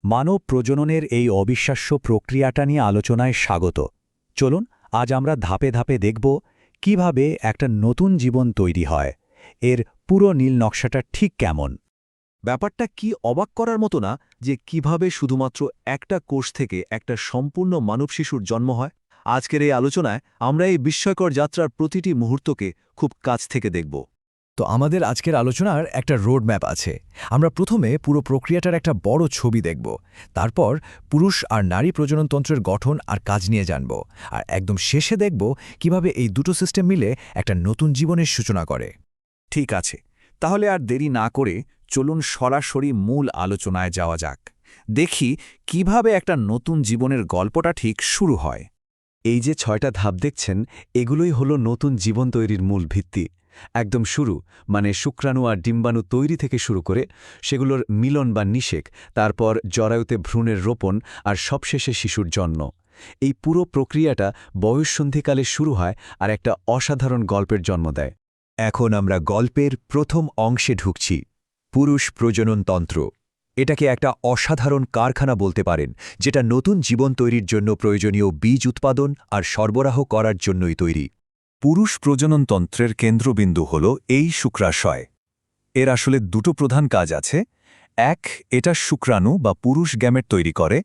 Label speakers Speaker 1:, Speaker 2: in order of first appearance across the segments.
Speaker 1: মানব প্রজননের এই অবিশ্বাস্য প্রক্রিয়াটা নিয়ে আলোচনায় স্বাগত। চলুন আজ আমরা ধাপে ধাপে দেখব কিভাবে একটা নতুন জীবন তৈরি হয়, এর পুরো নীল নকশাটা ঠিক কেমন।
Speaker 2: ব্যাপারটা কি অবাক করার মতো না যে কিভাবে শুধুমাত্র একটা কোষ থেকে একটা সম্পূর্ণ মানব শিশুর জন্ম হয়। আজকের এই আলোচনায় আমরা এই বিস্ময়কর যাত্রার প্রতিটি মুহূর্তকে খুব কাছ থেকে দেখব।
Speaker 3: তো আমাদের আজকের আলোচনার একটা রোড ম্যাপ আছে। আমরা প্রথমে পুরো প্রক্রিয়াটার একটা বড় ছবি দেখব, তারপর পুরুষ আর নারী প্রজননতন্ত্রের গঠন আর কাজ নিয়ে জানব, আর একদম শেষে দেখব কিভাবে এই দুটো সিস্টেম মিলে একটা নতুন জীবনের সূচনা করে।
Speaker 4: ঠিক আছে, তাহলে আর দেরি না করে চলুন সরাসরি মূল আলোচনায় যাওয়া যাক। দেখি কিভাবে একটা নতুন জীবনের গল্পটা ঠিক শুরু হয়।
Speaker 5: এই যে ৬টা ধাপ দেখছেন, এগুলোই হলো নতুন জীবন তৈরির মূল ভিত্তি। একদম শুরু মানে শুক্রাণু আর ডিম্বাণু তৈরি থেকে শুরু করে সেগুলোর মিলন বা নিষেক, তারপর জরায়ুতে ভ্রূণের রোপণ আর সবশেষে শিশুর জন্ম। এই পুরো প্রক্রিয়াটা বয়ঃসন্ধিকালে শুরু হয় আর একটা অসাধারণ গল্পের জন্ম দেয়।
Speaker 6: এখন আমরা গল্পের প্রথম অংশে ঢুকছি, পুরুষ প্রজননতন্ত্র। এটাকে একটা অসাধারণ কারখানা বলতে পারেন, যেটা নতুন জীবন তৈরির জন্য প্রয়োজনীয় বীজ উৎপাদন আর সরবরাহ করার জন্যই তৈরি।
Speaker 4: পুরুষ প্রজননতন্ত্রের কেন্দ্রবিন্দু হল এই শুক্রাশয়। এর আসলে দুটো প্রধান কাজ আছে। এক, এটা শুক্রাণু বা পুরুষ গ্যামেট তৈরি করে,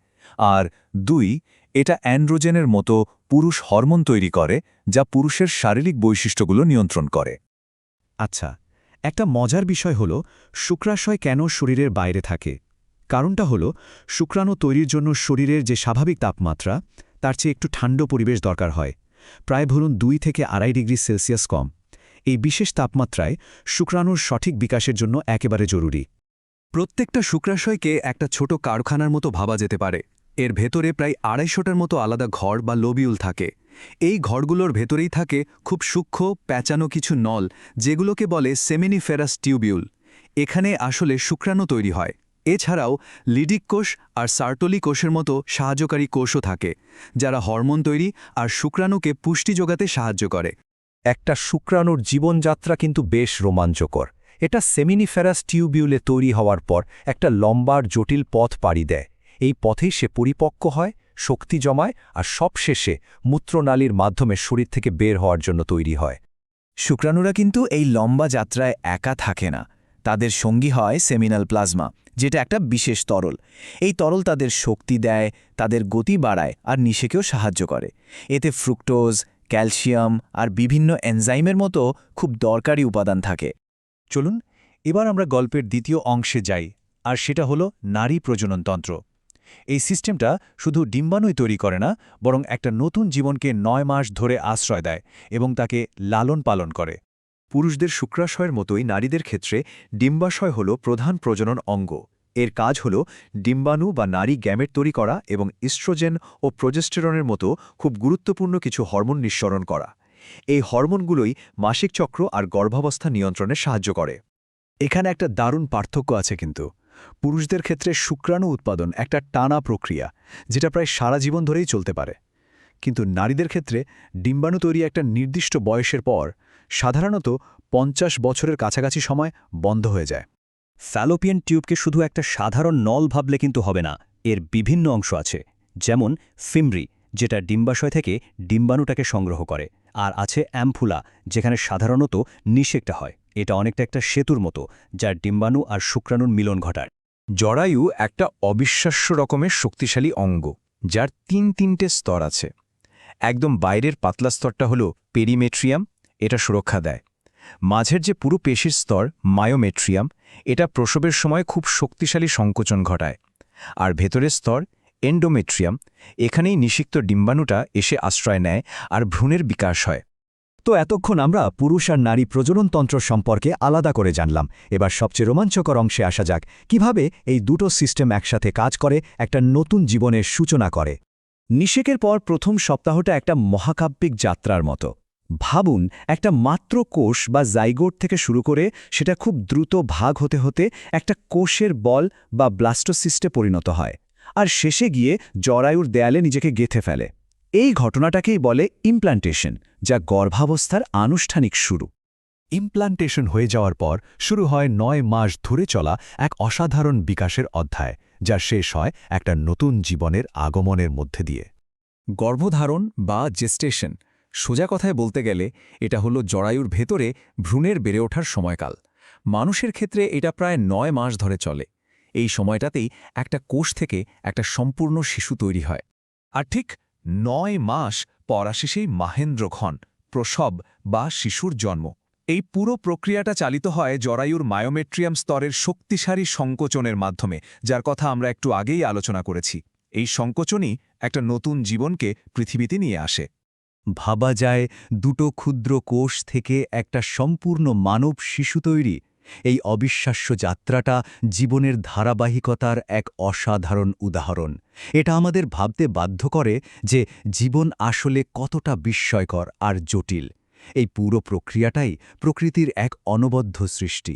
Speaker 4: আর দুই, এটা অ্যান্ড্রোজেনের মতো পুরুষ হরমোন তৈরি করে, যা পুরুষের শারীরিক বৈশিষ্ট্যগুলো নিয়ন্ত্রণ করে।
Speaker 2: আচ্ছা, একটা মজার বিষয় হল শুক্রাশয় কেন শরীরের বাইরে থাকে। কারণটা হল শুক্রাণু তৈরির জন্য শরীরের যে স্বাভাবিক তাপমাত্রা তার চেয়ে একটু ঠান্ডা পরিবেশ দরকার হয়, প্রায় ধরুন 2 থেকে 2.5 ডিগ্রি সেলসিয়াস কম। এই বিশেষ তাপমাত্রায় শুক্রাণুর সঠিক বিকাশের জন্য একেবারে জরুরি। প্রত্যেকটা শুক্রাশয়কে একটা ছোট কারখানার মতো ভাবা যেতে পারে। এর ভেতরে প্রায় 250টার মতো আলাদা ঘর বা লোবিউল থাকে। এই ঘরগুলোর ভেতরেই থাকে খুব সূক্ষ্ম প্যাঁচানো কিছু নল, যেগুলোকে বলে সেমিনিফেরাস টিউবিউল। এখানে আসলে শুক্রাণু তৈরি হয়। এছাড়াও লিডিক কোষ আর সার্টলি কোষের মতো সাহায্যকারী কোষও থাকে, যারা হরমোন তৈরি আর শুক্রাণুকে পুষ্টি যোগাতে সাহায্য করে।
Speaker 1: একটা শুক্রাণুর জীবনযাত্রা কিন্তু বেশ রোমাঞ্চকর। এটা সেমিনিফেরাস টিউবিউলে তৈরি হওয়ার পর একটা লম্বা আর জটিল পথ পাড়ি দেয়। এই পথেই সে পরিপক্ক হয়, শক্তি জমায় আর সবশেষে মূত্রনালীর মাধ্যমে শরীর থেকে বের হওয়ার জন্য তৈরি হয়।
Speaker 3: শুক্রাণুরা কিন্তু এই লম্বা যাত্রায় একা থাকে না। তাদের সঙ্গী হয় সেমিনাল প্লাজমা, যেটা একটা বিশেষ তরল। এই তরল তাদের শক্তি দেয়, তাদের গতি বাড়ায় আর নিষেকেও সাহায্য করে। এতে ফ্রুক্টোজ, ক্যালসিয়াম আর বিভিন্ন এনজাইমের মতো খুব দরকারি উপাদান থাকে।
Speaker 1: চলুন এবার আমরা গল্পের দ্বিতীয় অংশে যাই, আর সেটা হলো নারী প্রজননতন্ত্র। এই সিস্টেমটা শুধু ডিম্বাণুই তৈরি করে না, বরং একটা নতুন জীবনকে 9 মাস ধরে আশ্রয় দেয় এবং তাকে লালন পালন করে।
Speaker 5: পুরুষদের শুক্রাশয়ের মতোই নারীদের ক্ষেত্রে ডিম্বাশয় হল প্রধান প্রজনন অঙ্গ। এর কাজ হল ডিম্বাণু বা নারী গ্যামেট তৈরি করা এবং ইস্ট্রোজেন ও প্রোজেস্টেরনের মতো খুব গুরুত্বপূর্ণ কিছু হরমোন নিঃসরণ করা। এই হরমোনগুলোই মাসিক চক্র আর গর্ভাবস্থা নিয়ন্ত্রণে সাহায্য করে।
Speaker 2: এখানে একটা দারুণ পার্থক্য আছে কিন্তু। পুরুষদের ক্ষেত্রে শুক্রাণু উৎপাদন একটা টানা প্রক্রিয়া, যেটা প্রায় সারা জীবন ধরেই চলতে পারে। কিন্তু নারীদের ক্ষেত্রে ডিম্বাণু তৈরি একটা নির্দিষ্ট বয়সের পর, সাধারণত 50 বছরের কাছাকাছি সময় বন্ধ হয়ে যায়।
Speaker 1: ফ্যালোপিয়ান টিউবকে শুধু একটা সাধারণ নল ভাবলে কিন্তু হবে না। এর বিভিন্ন অংশ আছে, যেমন ফিমরি, যেটা ডিম্বাশয় থেকে ডিম্বাণুটাকে সংগ্রহ করে, আর আছে অ্যাম্ফুলা, যেখানে সাধারণত নিষেকটা হয়। এটা অনেকটা একটা সেতুর মতো, যার ডিম্বাণু আর শুক্রাণুর মিলন ঘটায়।
Speaker 4: জরায়ু একটা অবিশ্বাস্য রকমের শক্তিশালী অঙ্গ, যার 3টে স্তর আছে। একদম বাইরের পাতলা স্তরটা হলো পেরিমেট্রিয়াম, এটা সুরক্ষা দেয়। মাঝের যে পুরো পেশির স্তর মায়োমেট্রিয়াম, এটা প্রসবের সময় খুব শক্তিশালী সংকোচন ঘটায়। আর ভেতরের স্তর এন্ডোমেট্রিয়াম, এখানেই নিষিক্ত ডিম্বাণুটা এসে আশ্রয় নেয় আর ভ্রূণের বিকাশ হয়।
Speaker 1: তো এতক্ষণ আমরা পুরুষ আর নারী প্রজননতন্ত্র সম্পর্কে আলাদা করে জানলাম। এবার সবচেয়ে রোমাঞ্চকর অংশে আসা যাক, কিভাবে এই দুটো সিস্টেম একসাথে কাজ করে একটা নতুন জীবনের সূচনা করে। নিষেকের পর প্রথম সপ্তাহটা একটা মহাকাব্যিক যাত্রার মতো। ভাবুন, একটা মাত্র কোষ বা জাইগোট থেকে শুরু করে সেটা খুব দ্রুত ভাগ হতে হতে একটা কোষের বল বা ব্লাস্টোসিস্টে পরিণত হয়, আর শেষে গিয়ে জরায়ুর দেয়ালে নিজেকে গেঁথে ফেলে। এই ঘটনাটাকেই বলে ইমপ্লান্টেশন, যা গর্ভাবস্থার আনুষ্ঠানিক শুরু। ইমপ্লান্টেশন হয়ে যাওয়ার পর শুরু হয় 9 মাস ধরে চলা এক অসাধারণ বিকাশের অধ্যায়, যা শেষ হয় একটা নতুন জীবনের আগমনের মধ্যে দিয়ে।
Speaker 2: গর্ভধারণ বা জেস্টেশন, সোজা কথায় বলতে গেলে এটা হলো জরায়ুর ভেতরে ভ্রূণের বেড়ে ওঠার সময়কাল। মানুষের ক্ষেত্রে এটা প্রায় 9 মাস ধরে চলে। এই সময়টাতেই একটা কোষ থেকে একটা সম্পূর্ণ শিশু তৈরি হয়।
Speaker 7: আর ঠিক 9 মাস পর আসে সেই মাহেন্দ্রক্ষণ, প্রসব বা শিশুর জন্ম। এই পুরো প্রক্রিয়াটা চালিত হয় জরায়ুর মায়োমেট্রিয়াম স্তরের শক্তিশালী সংকোচনের মাধ্যমে, যার কথা আমরা একটু আগেই আলোচনা করেছি। এই সংকোচনই একটা নতুন জীবনকে পৃথিবীতে নিয়ে আসে।
Speaker 1: ভাবা যায় দুটো ক্ষুদ্র কোষ থেকে একটা সম্পূর্ণ মানব শিশু তৈরি। এই অবিশ্বাস্য যাত্রাটা জীবনের ধারাবাহিকতার এক অসাধারণ উদাহরণ। এটা আমাদের ভাবতে বাধ্য করে যে জীবন আসলে কতটা বিস্ময়কর আর জটিল। এই পুরো প্রক্রিয়াটাই প্রকৃতির এক অনবদ্য সৃষ্টি।